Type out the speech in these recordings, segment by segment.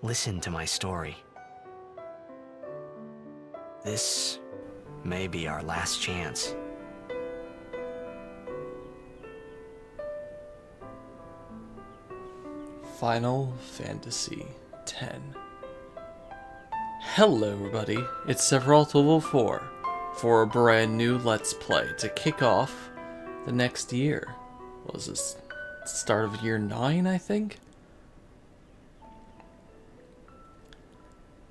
listen to my story. This may be our last chance. Final Fantasy X. Hello everybody, it's Sephiroth1204 for a brand new Let's Play to kick off the next year. What was this? Start of year 9, I think?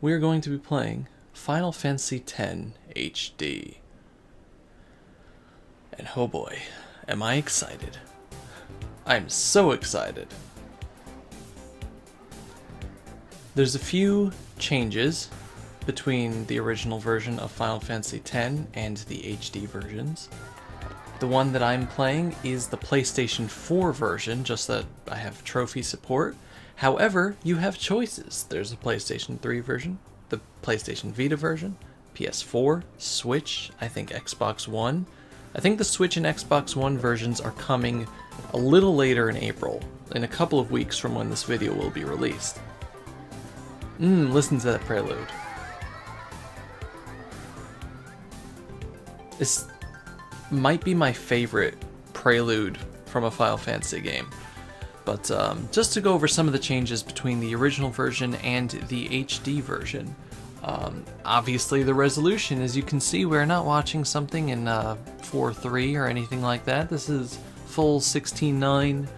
We are going to be playing Final Fantasy X HD. And oh boy, am I excited. I'm so excited. There's a few changes between the original version of Final Fantasy X and the HD versions. The one that I'm playing is the PlayStation 4 version, just that I have trophy support. However, you have choices. There's a PlayStation 3 version, the PlayStation Vita version, PS4, Switch, I think Xbox One. I think the Switch and Xbox One versions are coming a little later in April, in a couple of weeks from when this video will be released. Listen to that prelude. This might be my favorite prelude from a Final Fantasy game. But just to go over some of the changes between the original version and the HD version. Obviously the resolution, as you can see, we're not watching something in 4:3 or anything like that. This is full 16:9.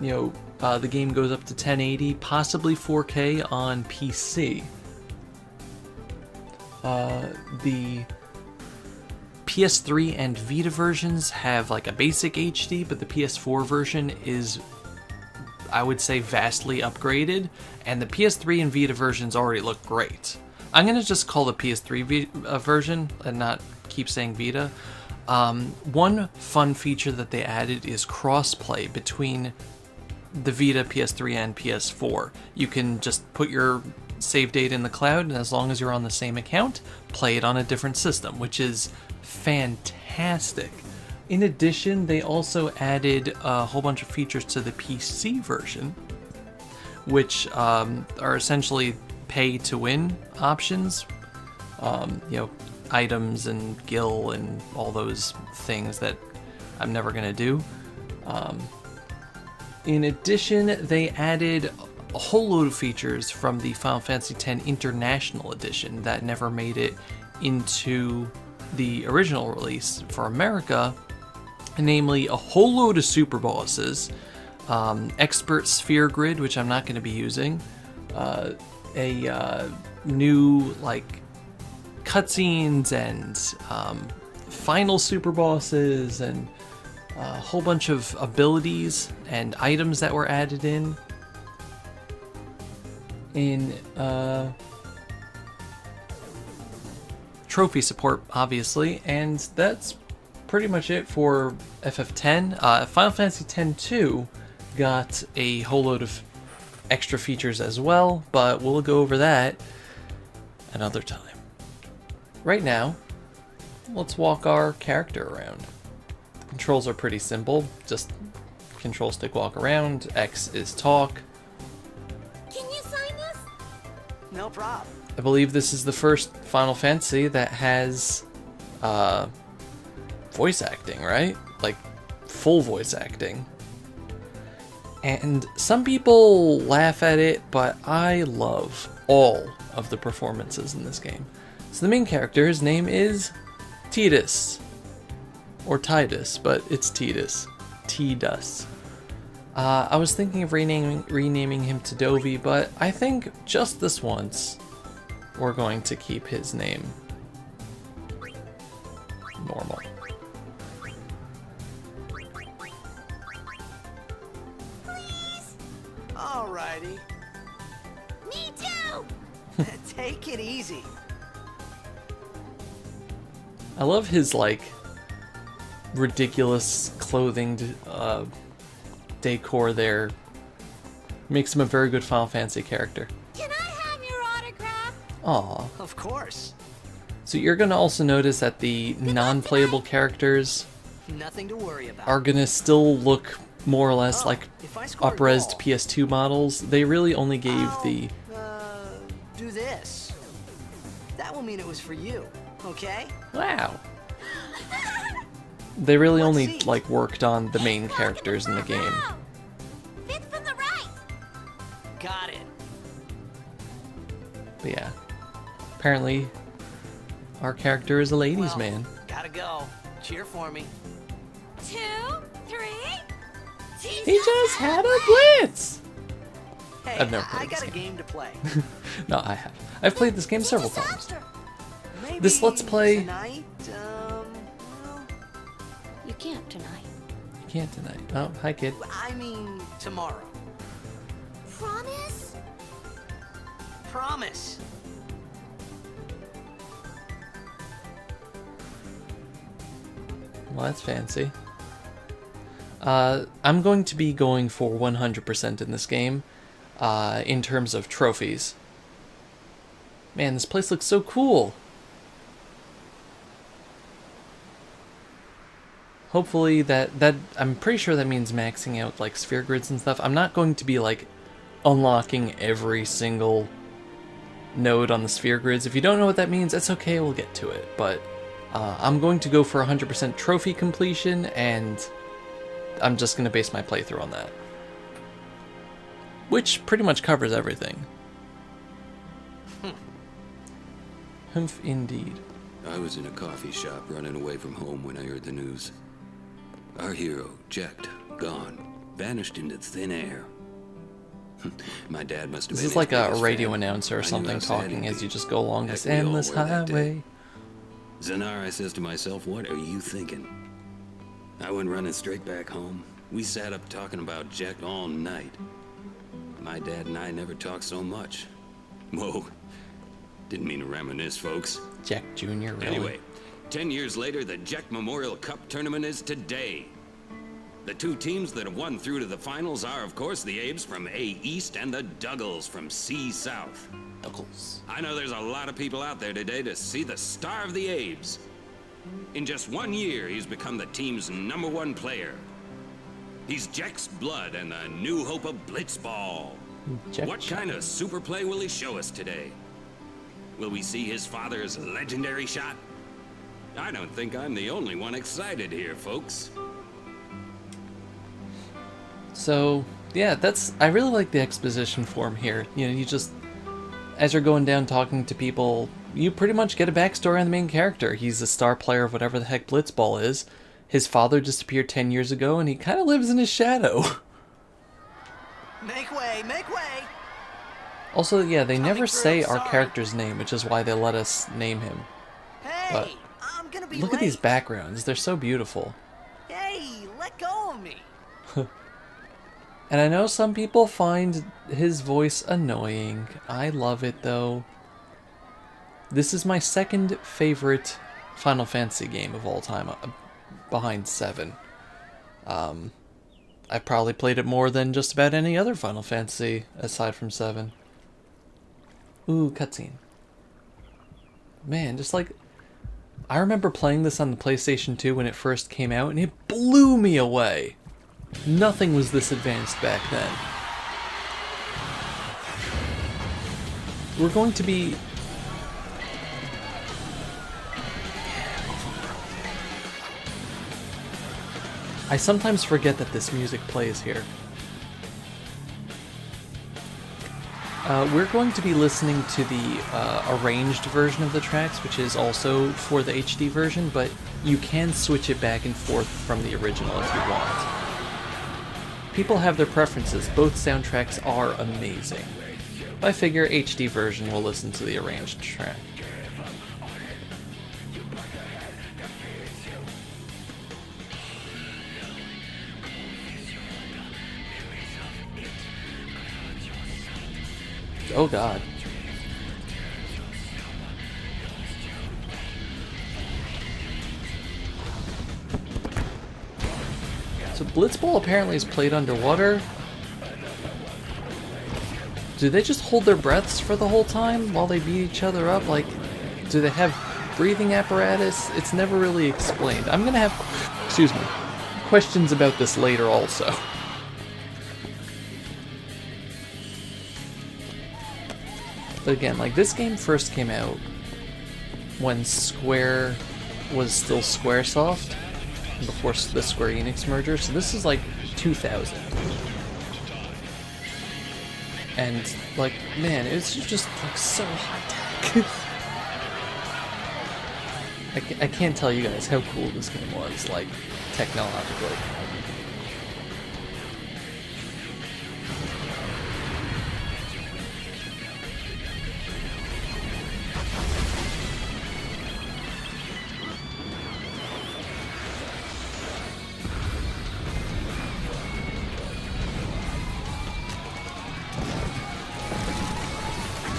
The game goes up to 1080, possibly 4K on PC. The PS3 and Vita versions have like a basic HD, but the PS4 version is, I would say, vastly upgraded, and the PS3 and Vita versions already look great. I'm gonna just call the PS3 version and not keep saying Vita. One fun feature that they added is crossplay between the Vita, PS3, and PS4. You can just put your save data in the cloud, and as long as you're on the same account, play it on a different system, which is fantastic. In addition, they also added a whole bunch of features to the PC version, which are essentially pay-to-win options. Items and gil and all those things that I'm never gonna do. In addition, they added a whole load of features from the Final Fantasy X International Edition that never made it into the original release for America, namely a whole load of super bosses, expert sphere grid, which I'm not going to be using, new like cutscenes and final super bosses, and a whole bunch of abilities and items that were added in trophy support, obviously, and that's pretty much it for FF10. Final Fantasy X-2 got a whole load of extra features as well, but we'll go over that another time. Right now, let's walk our character around. The controls are pretty simple, just control stick walk around, X is talk. Can you sign this? No problem. I believe this is the first Final Fantasy that has voice acting, right? Like full voice acting. And some people laugh at it, but I love all of the performances in this game. So the main character, his name is Tidus. Or Tidus, but it's Tidus. Tidus. I was thinking of renaming him to Dovey, but I think just this once we're going to keep his name normal. Please? Alrighty. Me too! Take it easy. I love his, like, ridiculous clothing decor there. Makes him a very good Final Fantasy character. Can I have your autograph? Aw. Of course. So you're gonna also notice that the non-playable characters Nothing to worry about. are gonna still look more or less like if I score a up-resed goal, PS2 models, they really only gave the... do this. That will mean it was for you, okay? Wow. They really Let's only see. like worked on the main characters in the game. Fifth from the right. Got it. But yeah, apparently our character is a ladies' Well, man. Gotta go. Cheer for me. 2, 3. He just had a blitz! Hey, I've never I played this got a game. game to play. No, I have. I've played this game several times. Maybe This Let's Play- tonight, well, You can't tonight. You can't tonight. Oh, hi kid. I mean tomorrow. Promise? Promise. Well, that's fancy. I'm going to be going for 100% in this game, in terms of trophies. Man, this place looks so cool! Hopefully that I'm pretty sure that means maxing out like sphere grids and stuff. I'm not going to be like unlocking every single node on the sphere grids. If you don't know what that means, that's okay, we'll get to it. But I'm going to go for 100% trophy completion, and I'm just going to base my playthrough on that. Which pretty much covers everything. Humph indeed. I was in a coffee shop running away from home when I heard the news. Our hero, checked, gone, vanished into thin air. My dad must have This been is his like a biggest radio fan. announcer or I knew something how sad talking he'd as be. you just go along Heck, this we all endless were that day. highway. Zanar, I says to myself, what are you thinking? I went running straight back home. We sat up talking about Jack all night. My dad and I never talked so much. Whoa. Didn't mean to reminisce, folks. Jack Jr. really? Anyway, 10 years later, the Jack Memorial Cup tournament is today. The two teams that have won through to the finals are, of course, the Abes from A East and the Duggles from C South. Knuckles. I know there's a lot of people out there today to see the star of the Abes. In just 1 year, he's become the team's #1 player. He's Jack's blood and the new hope of Blitzball. Jack What kind of super play will he show us today? Will we see his father's legendary shot? I don't think I'm the only one excited here, folks. So, yeah, I really like the exposition form here. You know, you just, as you're going down talking to people, you pretty much get a backstory on the main character. He's a star player of whatever the heck Blitzball is. His father disappeared 10 years ago, and he kind of lives in his shadow. Make way, make way. Also, yeah, they never through, say our sorry. character's name, which is why they let us name him. Hey, But I'm gonna be Look late. at these backgrounds. They're so beautiful. Hey, let go of me. And I know some people find his voice annoying. I love it, though. This is my second favorite Final Fantasy game of all time, behind 7. I probably played it more than just about any other Final Fantasy, aside from 7. Ooh, cutscene. Man, just like... I remember playing this on the PlayStation 2 when it first came out, and it blew me away. Nothing was this advanced back then. We're going to be... I sometimes forget that this music plays here. We're going to be listening to the arranged version of the tracks, which is also for the HD version, but you can switch it back and forth from the original if you want. People have their preferences. Both soundtracks are amazing. I figure HD version will listen to the arranged track. Oh god. So Blitzball apparently is played underwater. Do they just hold their breaths for the whole time while they beat each other up? Like, do they have breathing apparatus? It's never really explained. I'm gonna have, excuse me, questions about this later also. again, like, this game first came out when Square was still Squaresoft, before the Square Enix merger, so this is like 2000. And, like, man, it's just like so high-tech. I can't tell you guys how cool this game was, like, technologically.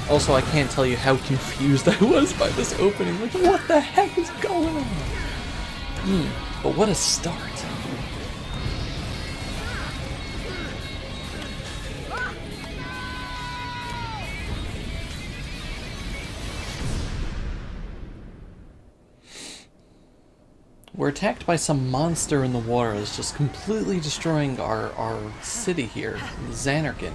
Also, I can't tell you how confused I was by this opening. Like, what the heck is going on? But what a start. We're attacked by some monster in the water that's just completely destroying our city here, Xanarkand.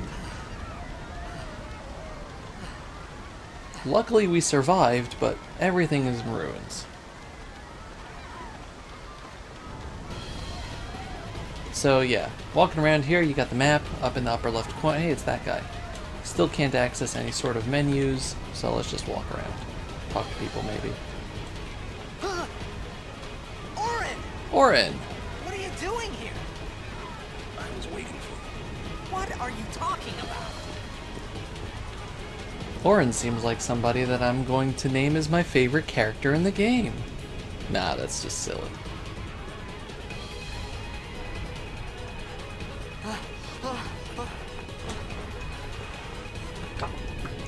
Luckily we survived, but everything is in ruins. So yeah, walking around here, you got the map up in the upper left corner. Hey, it's that guy. Still can't access any sort of menus, so let's just walk around. Talk to people, maybe. Orin! Orin! What are you doing here? I was waiting for you. What are you talking about? Orin seems like somebody that I'm going to name as my favorite character in the game. Nah, that's just silly.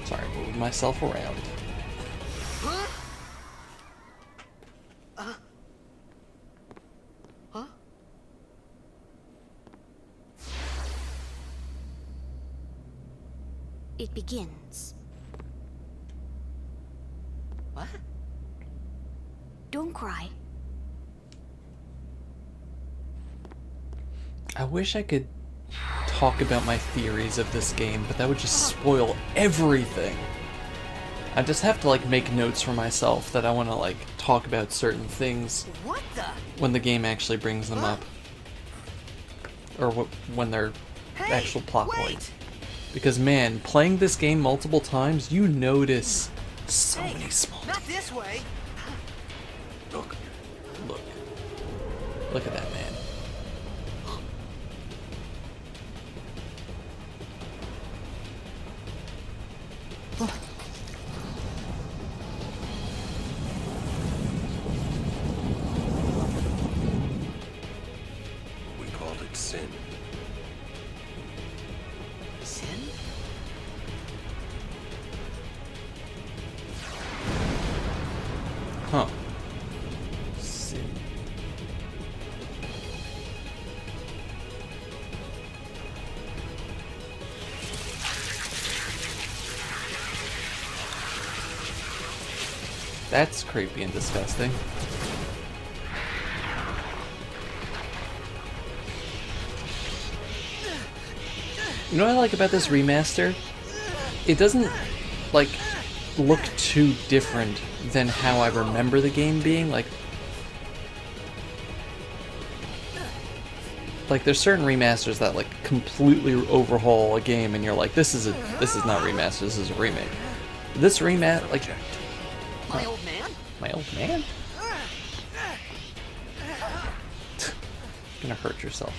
Sorry, moving myself around. It begins. What? Don't cry. I wish I could talk about my theories of this game, but that would just spoil everything. I just have to, like, make notes for myself that I want to, like, talk about certain things What the? when the game actually brings them up. Or when they're Hey, actual plot wait! points. Because, man, playing this game multiple times, you notice so Hey, many small not this way. Look. Look at that, man. We called it sin. Sin? Huh. Sin. That's creepy and disgusting. You know what I like about this remaster? It doesn't, like, look too different than how I remember the game being. Like there's certain remasters that, like, completely overhaul a game and you're like, this is not remaster, this is a remake. This remake, like... My old man? My old man? Gonna hurt yourself.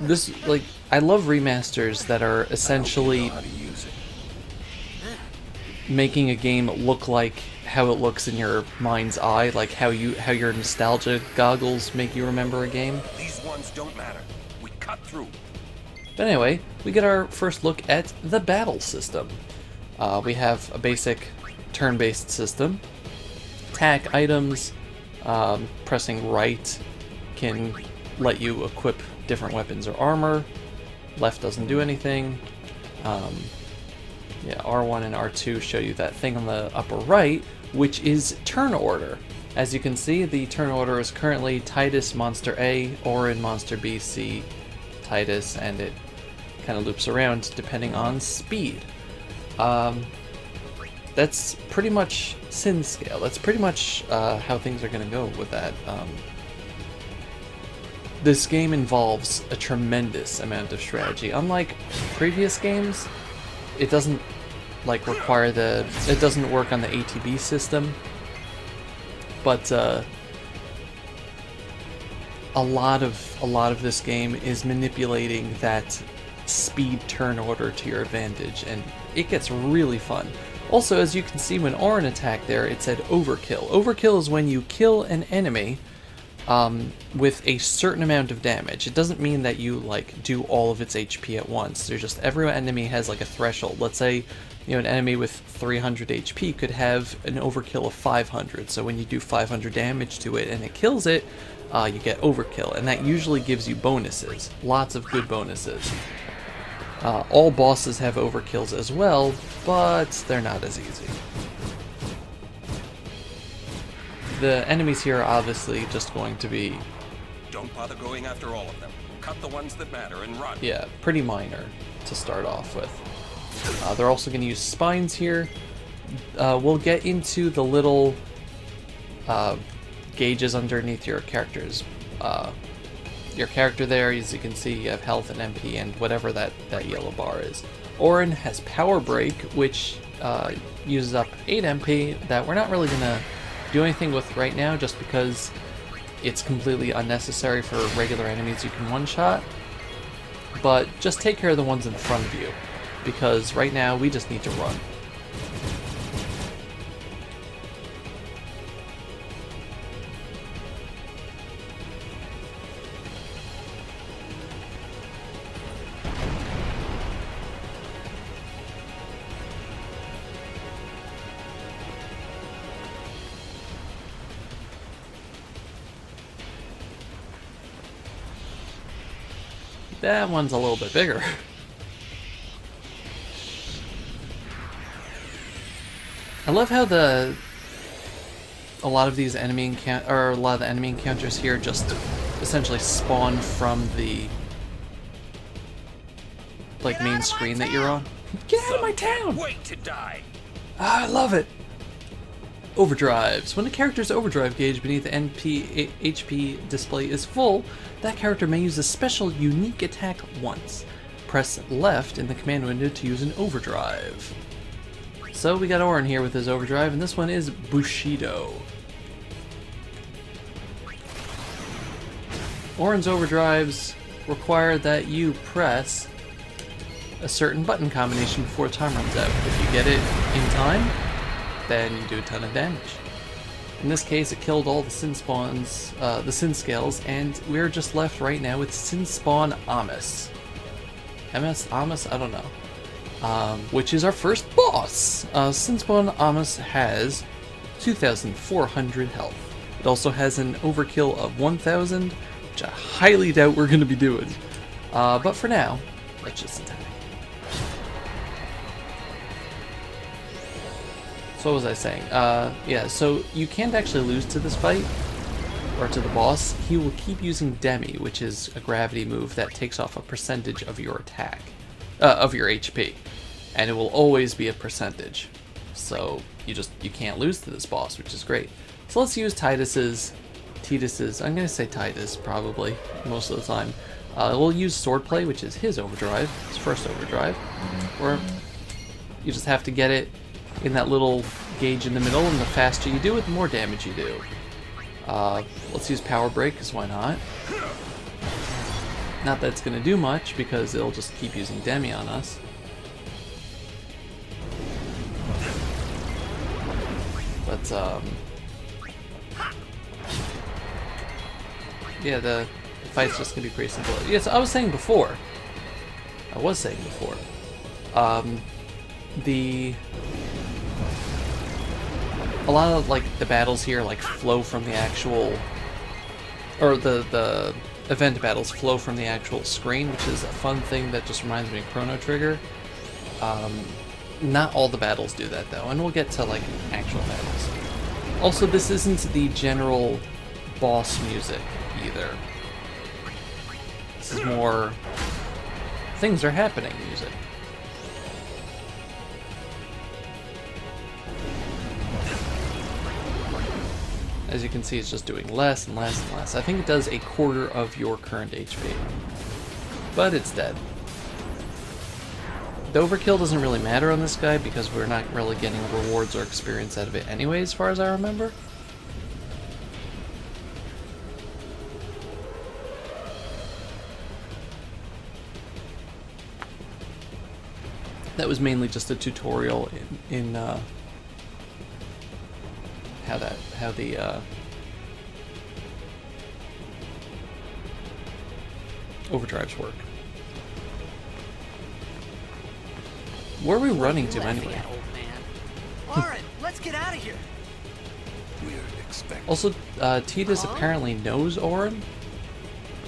This, like, I love remasters that are essentially How to use it. making a game look like how it looks in your mind's eye, like how your nostalgia goggles make you remember a game. These ones don't matter. We cut through. But anyway, we get our first look at the battle system. We have a basic turn-based system. Attack items, pressing right can let you equip different weapons or armor. Left doesn't do anything. Yeah, R1 and R2 show you that thing on the upper right, which is turn order. As you can see, the turn order is currently Titus Monster A, Orin Monster B, C, Titus, and it kind of loops around depending on speed. that's pretty much Sin Scale. That's pretty much how things are going to go with that. This game involves a tremendous amount of strategy. Unlike previous games, it doesn't like require it doesn't work on the ATB system, but a lot of this game is manipulating that speed turn order to your advantage, and it gets really fun. Also, as you can see, when Auron attacked there, it said overkill. Overkill is when you kill an enemy with a certain amount of damage. It doesn't mean that you like do all of its HP at once. There's just every enemy has like a threshold. Let's say, you know, an enemy with 300 HP could have an overkill of 500. So when you do 500 damage to it and it kills it, you get overkill, and that usually gives you bonuses. Lots of good bonuses. All bosses have overkills as well, but they're not as easy. The enemies here are obviously just going to be... Don't bother going after all of them. Cut the ones that matter and run. Yeah, pretty minor to start off with. They're also going to use spines here. We'll get into the little gauges underneath your characters. Your character there, as you can see, you have health and MP and whatever that yellow bar is. Auron has Power Break, which uses up 8 MP that we're not really going to do anything with right now, just because it's completely unnecessary for regular enemies you can one-shot. But just take care of the ones in front of you, because right now we just need to run. That one's a little bit bigger. I love how a lot of the enemy encounters here just essentially spawn from the like main screen that you're on. Get out of my town! Wait to die. I love it. Overdrives. When a character's overdrive gauge beneath the HP display is full, that character may use a special unique attack once. Press left in the command window to use an overdrive. So we got Auron here with his overdrive, and this one is Bushido. Auron's overdrives require that you press a certain button combination before time runs out. If you get it in time, then you do a ton of damage. In this case, it killed all the Sin Spawns, the Sin Scales, and we're just left right now with Sin Spawn Amos. Amos? I don't know. Which is our first boss. Sin Spawn Amos has 2,400 health. It also has an overkill of 1,000, which I highly doubt we're going to be doing. But for now, let's just attack. So what was I saying? Yeah, so you can't actually lose to this fight, or to the boss. He will keep using Demi, which is a gravity move that takes off a percentage of your attack, of your HP. And it will always be a percentage. So you can't lose to this boss, which is great. So let's use Titus's, I'm gonna say Titus probably, most of the time. We'll use Swordplay, which is his overdrive, his first overdrive, where you just have to get it in that little gauge in the middle, and the faster you do it, the more damage you do. Let's use Power Break, because why not? Not that it's going to do much, because it'll just keep using Demi on us. But, yeah, the fight's just going to be pretty simple. Yes, I was saying before. A lot of like the battles here like flow from the actual, or the event battles flow from the actual screen, which is a fun thing that just reminds me of Chrono Trigger. Not all the battles do that though, and we'll get to like actual battles. Also, this isn't the general boss music either. This is more things are happening music. As you can see, it's just doing less and less and less. I think it does a quarter of your current HP. But it's dead. The overkill doesn't really matter on this guy because we're not really getting rewards or experience out of it anyway, as far as I remember. That was mainly just a tutorial in how the overdrives work. Where are we running to anyway? That old man. Lauren, let's get out of here. We're expecting. Also, Titus apparently knows Orin.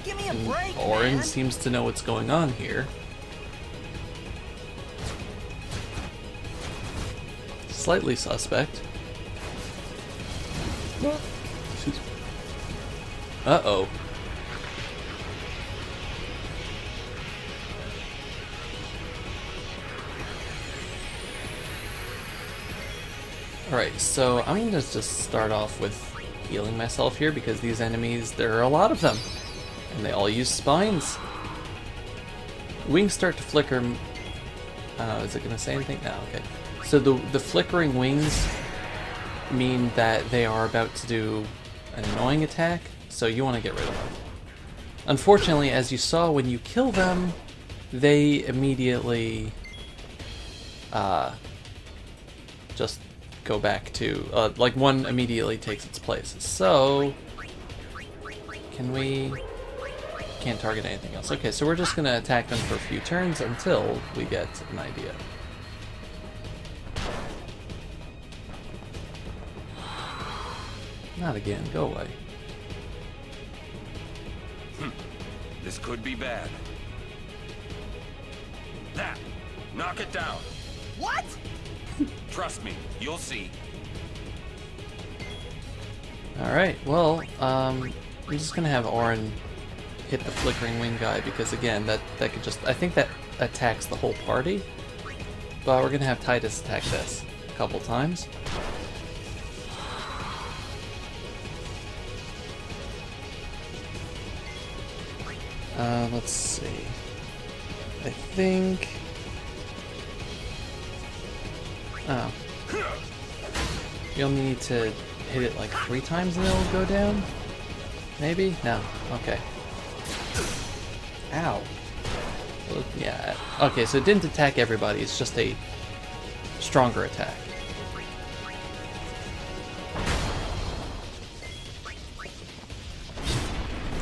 Give me a break, Orin man. seems to know what's going on here. Slightly suspect. Uh-oh. Alright, so I'm going to just start off with healing myself here because these enemies, there are a lot of them. And they all use spines. Wings start to flicker. Is it going to say anything? No, okay. So the flickering wings mean that they are about to do an annoying attack, so you want to get rid of them. Unfortunately, as you saw when you kill them, they immediately just go back to, like one immediately takes its place. So, can't target anything else. Okay, so we're just going to attack them for a few turns until we get an idea. Not again, go away. This could be bad. That! Knock it down! What? Trust me, you'll see. Alright, well, I'm just gonna have Orin hit the flickering wing guy because again, that could just, I think that attacks the whole party. But we're gonna have Titus attack this a couple times. Let's see. I think... Oh. You only need to hit it like 3 times and it'll go down? Maybe? No. Okay. Ow. Well, yeah. Okay, so it didn't attack everybody. It's just a stronger attack.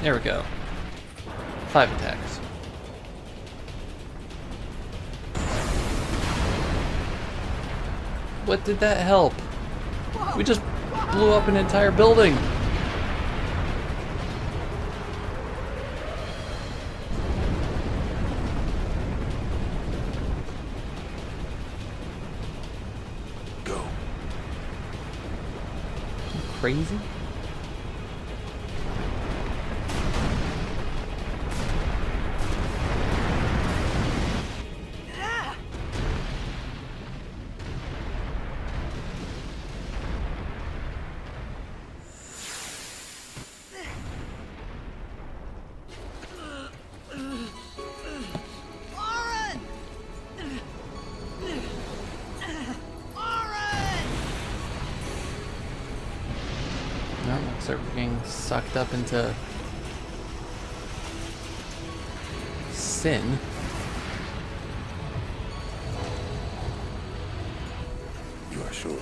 There we go. 5 attacks. What did that help? We just blew up an entire building. Go. You crazy? Looks like we're getting sucked up into sin. You are sure?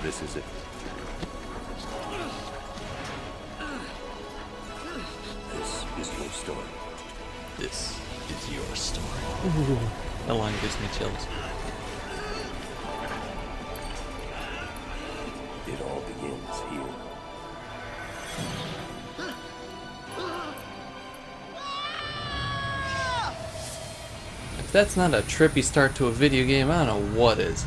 This is it. This is your story. This is your story. Ooh, that line gives me chills. It all begins here. If that's not a trippy start to a video game, I don't know what is.